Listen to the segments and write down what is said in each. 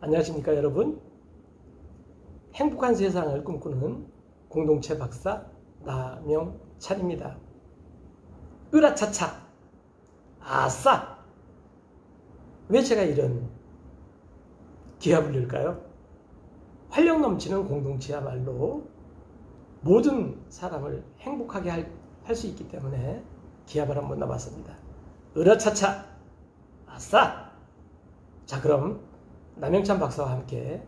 안녕하십니까 여러분. 행복한 세상을 꿈꾸는 공동체 박사 나명찬입니다. 으라차차 아싸! 왜 제가 이런 기합을 낼까요? 활력 넘치는 공동체야말로 모든 사람을 행복하게 할 수 있기 때문에 기합을 한번 넣어봤습니다. 으라차차 아싸! 자, 그럼 나명찬 박사와 함께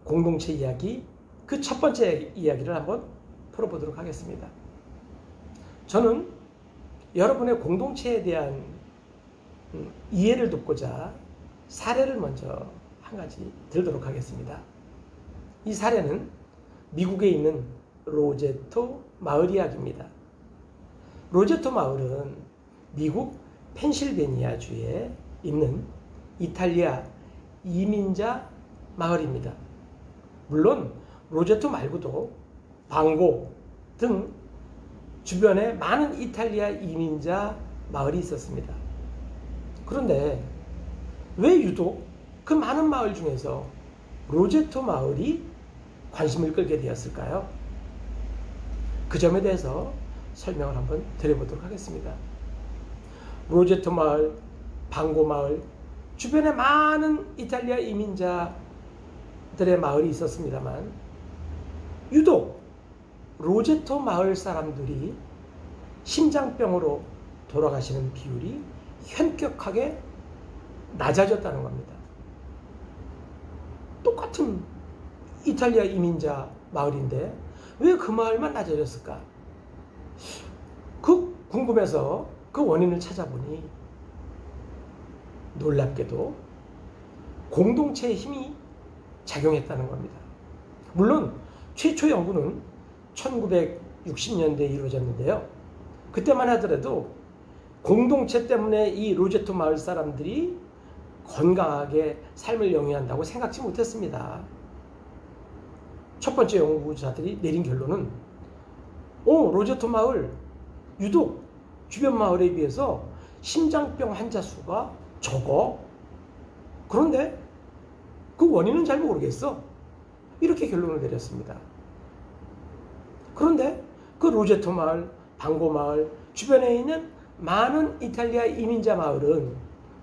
공동체 이야기 그 첫 번째 이야기를 한번 풀어보도록 하겠습니다. 저는 여러분의 공동체에 대한 이해를 돕고자 사례를 먼저 한 가지 들도록 하겠습니다. 이 사례는 미국에 있는 로제토 마을 이야기입니다. 로제토 마을은 미국 펜실베니아주에 있는 이탈리아 이민자 마을입니다. 물론 로제토 말고도 방고 등 주변에 많은 이탈리아 이민자 마을이 있었습니다. 그런데 왜 유독 그 많은 마을 중에서 로제토 마을이 관심을 끌게 되었을까요? 그 점에 대해서 설명을 한번 드려보도록 하겠습니다. 로제토 마을, 방고 마을, 주변에 많은 이탈리아 이민자들의 마을이 있었습니다만 유독 로제토 마을 사람들이 심장병으로 돌아가시는 비율이 현격하게 낮아졌다는 겁니다. 똑같은 이탈리아 이민자 마을인데 왜 그 마을만 낮아졌을까? 그 궁금해서 그 원인을 찾아보니 놀랍게도 공동체의 힘이 작용했다는 겁니다. 물론 최초 연구는 1960년대에 이루어졌는데요. 그때만 하더라도 공동체 때문에 이 로제토 마을 사람들이 건강하게 삶을 영위한다고 생각지 못했습니다. 첫 번째 연구자들이 내린 결론은 로제토 마을 유독 주변 마을에 비해서 심장병 환자 수가 적어. 그런데 그 원인은 잘 모르겠어. 이렇게 결론을 내렸습니다. 그런데 그 로제토 마을, 방고 마을, 주변에 있는 많은 이탈리아 이민자 마을은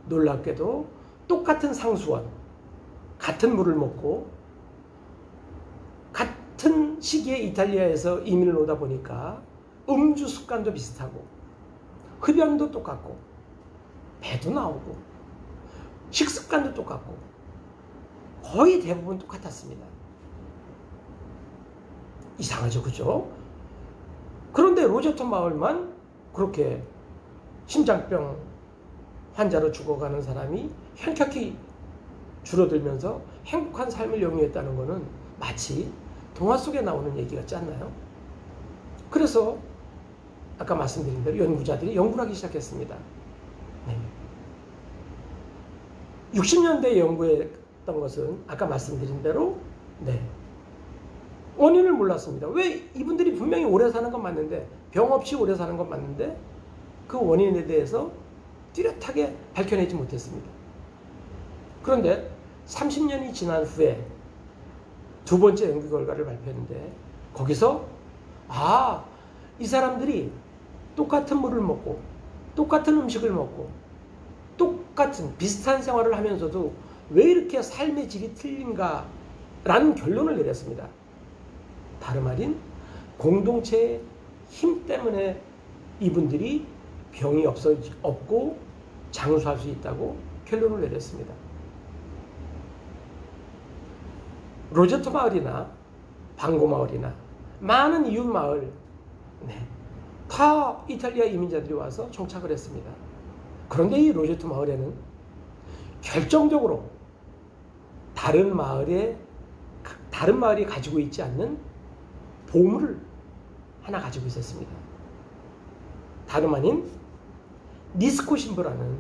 놀랍게도 똑같은 상수원, 같은 물을 먹고 같은 시기에 이탈리아에서 이민을 오다 보니까 음주 습관도 비슷하고 흡연도 똑같고 배도 나오고 식습관도 똑같고 거의 대부분 똑같았습니다. 이상하죠, 그죠? 그런데 로제토 마을만 그렇게 심장병 환자로 죽어가는 사람이 현격히 줄어들면서 행복한 삶을 영위했다는 것은 마치 동화 속에 나오는 얘기 같지 않나요? 그래서 아까 말씀드린 대로 연구자들이 연구를 하기 시작했습니다. 60년대에 연구했던 것은 아까 말씀드린 대로 원인을 몰랐습니다. 왜 이분들이 분명히 오래 사는 건 맞는데 병 없이 오래 사는 건 맞는데 그 원인에 대해서 뚜렷하게 밝혀내지 못했습니다. 그런데 30년이 지난 후에 두 번째 연구 결과를 발표했는데 거기서 이 사람들이 똑같은 물을 먹고 똑같은 음식을 먹고 똑같은 비슷한 생활을 하면서도 왜 이렇게 삶의 질이 틀린가 라는 결론을 내렸습니다. 다름 아닌 공동체의 힘 때문에 이분들이 병이 없고 장수할 수 있다고 결론을 내렸습니다. 로제토 마을이나 방고 마을이나 많은 이웃 마을 다 이탈리아 이민자들이 와서 정착을 했습니다. 그런데 이 로제토 마을에는 결정적으로 다른 마을이 가지고 있지 않는 보물을 하나 가지고 있었습니다. 다름 아닌 니스코 신부라는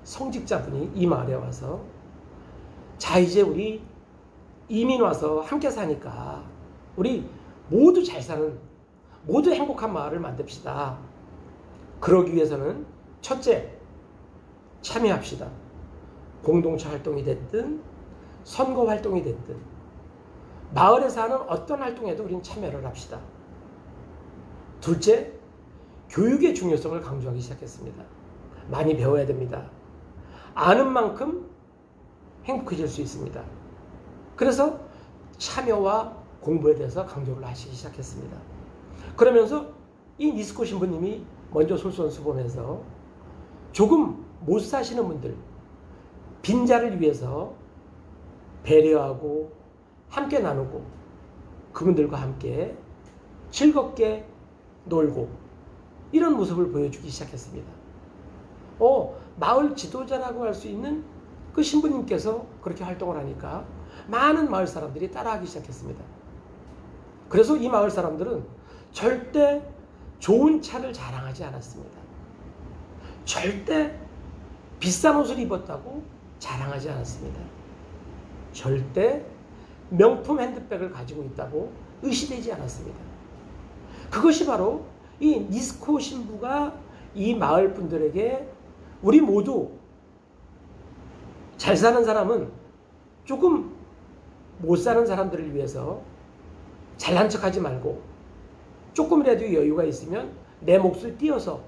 성직자분이 이 마을에 와서 자, 이제 우리 이민 와서 함께 사니까 우리 모두 잘 사는, 모두 행복한 마을을 만듭시다. 그러기 위해서는 첫째, 참여합시다. 공동체 활동이 됐든 선거 활동이 됐든 마을에서 하는 어떤 활동에도 우리는 참여를 합시다. 둘째, 교육의 중요성을 강조하기 시작했습니다. 많이 배워야 됩니다. 아는 만큼 행복해질 수 있습니다. 그래서 참여와 공부에 대해서 강조를 하시기 시작했습니다. 그러면서 이 니스코 신부님이 먼저 솔선수범해서 조금 못 사시는 분들, 빈자를 위해서 배려하고 함께 나누고 그분들과 함께 즐겁게 놀고 이런 모습을 보여주기 시작했습니다. 마을 지도자라고 할 수 있는 그 신부님께서 그렇게 활동을 하니까 많은 마을 사람들이 따라하기 시작했습니다. 그래서 이 마을 사람들은 절대 좋은 차를 자랑하지 않았습니다. 절대 비싼 옷을 입었다고 자랑하지 않았습니다. 절대 명품 핸드백을 가지고 있다고 의시되지 않았습니다. 그것이 바로 이 니스코 신부가 이 마을 분들에게 우리 모두 잘 사는 사람은 조금 못 사는 사람들을 위해서 잘난 척하지 말고 조금이라도 여유가 있으면 내 몫을 띄어서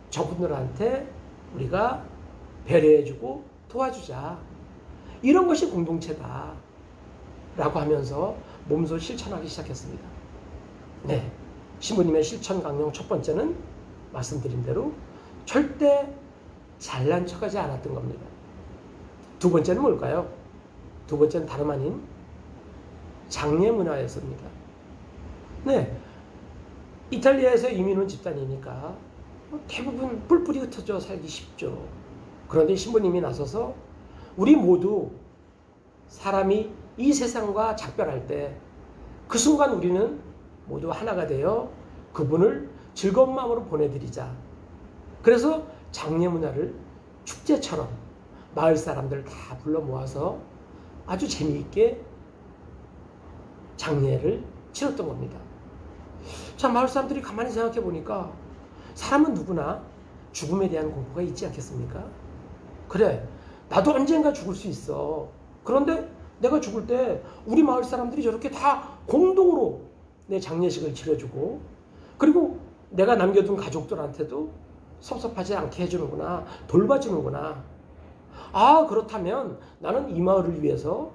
저분들한테 우리가 배려해주고 도와주자. 이런 것이 공동체다. 라고 하면서 몸소 실천하기 시작했습니다. 네, 신부님의 실천 강령 첫 번째는 말씀드린 대로 절대 잘난 척하지 않았던 겁니다. 두 번째는 뭘까요? 두 번째는 다름 아닌 장례 문화였습니다. 네, 이탈리아에서 이민 온 집단이니까 대부분 뿔뿔이 흩어져 살기 쉽죠. 그런데 신부님이 나서서 우리 모두 사람이 이 세상과 작별할 때 그 순간 우리는 모두 하나가 되어 그분을 즐거운 마음으로 보내드리자. 그래서 장례 문화를 축제처럼 마을 사람들 다 불러 모아서 아주 재미있게 장례를 치렀던 겁니다. 자, 마을 사람들이 가만히 생각해 보니까 사람은 누구나 죽음에 대한 공포가 있지 않겠습니까? 그래, 나도 언젠가 죽을 수 있어. 그런데 내가 죽을 때 우리 마을 사람들이 저렇게 다 공동으로 내 장례식을 치러주고 그리고 내가 남겨둔 가족들한테도 섭섭하지 않게 해주는구나, 돌봐주는구나. 아, 그렇다면 나는 이 마을을 위해서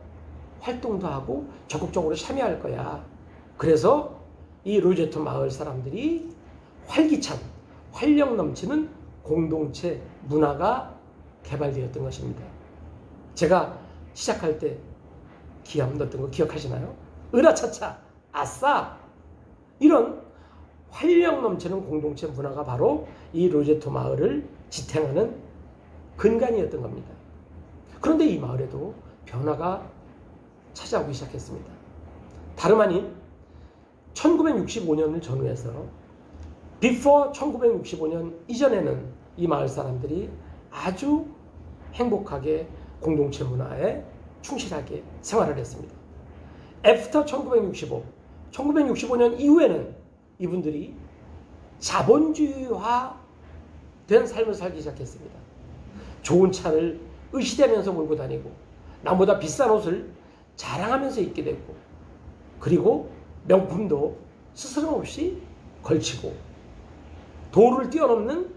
활동도 하고 적극적으로 참여할 거야. 그래서 이 로제토 마을 사람들이 활기찬, 활력 넘치는 공동체 문화가 개발되었던 것입니다. 제가 시작할 때 기함 넣었던 거 기억하시나요? 으라차차, 아싸! 이런 활력 넘치는 공동체 문화가 바로 이 로제토 마을을 지탱하는 근간이었던 겁니다. 그런데 이 마을에도 변화가 찾아오기 시작했습니다. 다름 아닌 1965년을 전후해서 before 1965년 이전에는 이 마을 사람들이 아주 행복하게 공동체 문화에 충실하게 생활을 했습니다. 애프터 1965년 이후에는 이분들이 자본주의화 된 삶을 살기 시작했습니다. 좋은 차를 의시되면서 몰고 다니고 나보다 비싼 옷을 자랑하면서 입게 됐고 그리고 명품도 스스럼 없이 걸치고 도를 뛰어넘는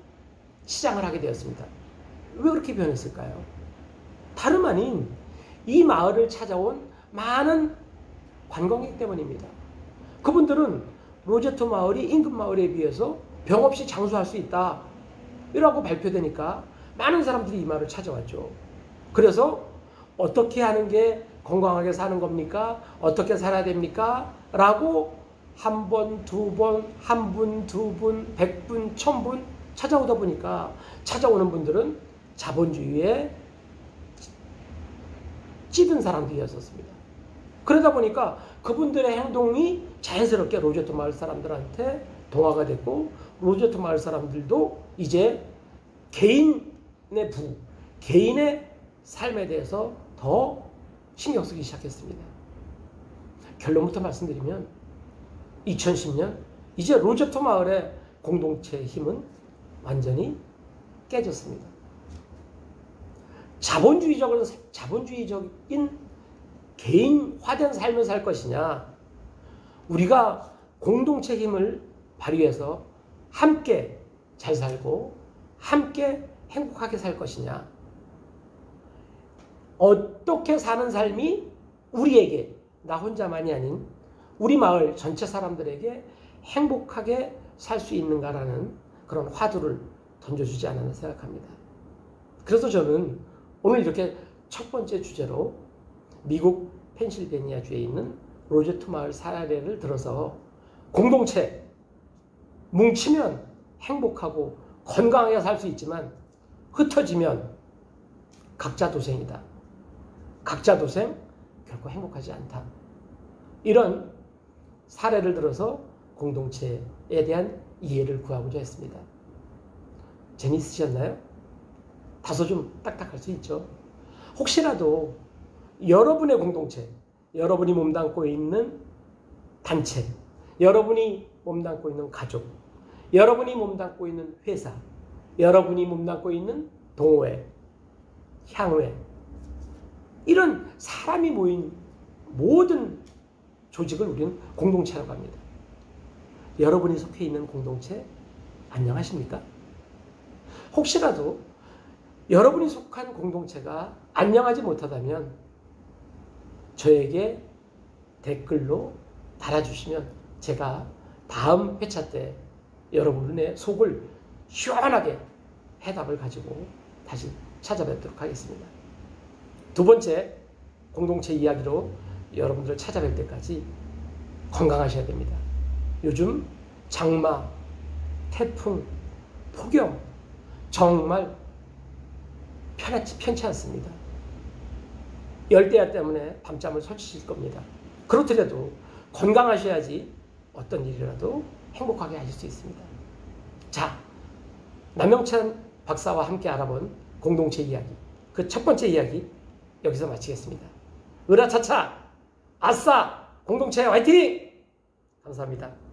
시장을 하게 되었습니다. 왜 그렇게 변했을까요? 다름 아닌 이 마을을 찾아온 많은 관광객 때문입니다. 그분들은 로제토 마을이 인근 마을에 비해서 병 없이 장수할 수 있다 이라고 발표되니까 많은 사람들이 이 마을을 찾아왔죠. 그래서 어떻게 하는 게 건강하게 사는 겁니까? 어떻게 살아야 됩니까? 라고 한 번, 두 번, 한 분, 두 분, 100분, 1000분 찾아오다 보니까 찾아오는 분들은 자본주의에 찌든 사람들이었습니다. 그러다 보니까 그분들의 행동이 자연스럽게 로제토 마을 사람들한테 동화가 됐고 로제토 마을 사람들도 이제 개인의 개인의 삶에 대해서 더 신경 쓰기 시작했습니다. 결론부터 말씀드리면 2010년 이제 로제토 마을의 공동체의 힘은 완전히 깨졌습니다. 자본주의적인 개인화된 삶을 살 것이냐, 우리가 공동체 힘을 발휘해서 함께 잘 살고 함께 행복하게 살 것이냐, 어떻게 사는 삶이 우리에게, 나 혼자만이 아닌 우리 마을 전체 사람들에게 행복하게 살 수 있는가라는 그런 화두를 던져주지 않았나 생각합니다. 그래서 저는 오늘 이렇게 첫 번째 주제로 미국 펜실베니아주에 있는 로제트 마을 사례를 들어서 공동체, 뭉치면 행복하고 건강하게 살 수 있지만 흩어지면 각자 도생이다. 각자 도생, 결코 행복하지 않다. 이런 사례를 들어서 공동체에 대한 이해를 구하고자 했습니다. 재미있으셨나요? 다소 좀 딱딱할 수 있죠. 혹시라도 여러분의 공동체, 여러분이 몸담고 있는 단체, 여러분이 몸담고 있는 가족, 여러분이 몸담고 있는 회사, 여러분이 몸담고 있는 동호회, 향회, 이런 사람이 모인 모든 조직을 우리는 공동체라고 합니다. 여러분이 속해 있는 공동체 안녕하십니까? 혹시라도 여러분이 속한 공동체가 안녕하지 못하다면 저에게 댓글로 달아주시면 제가 다음 회차 때 여러분의 속을 시원하게 해답을 가지고 다시 찾아뵙도록 하겠습니다. 두 번째 공동체 이야기로 여러분들을 찾아뵐 때까지 건강하셔야 됩니다. 요즘 장마, 태풍, 폭염 정말 편치 않습니다. 열대야 때문에 밤잠을 설치실 겁니다. 그렇더라도 건강하셔야지 어떤 일이라도 행복하게 하실 수 있습니다. 자, 남영찬 박사와 함께 알아본 공동체 이야기, 그 첫 번째 이야기 여기서 마치겠습니다. 으라차차, 아싸, 공동체 화이팅! 감사합니다.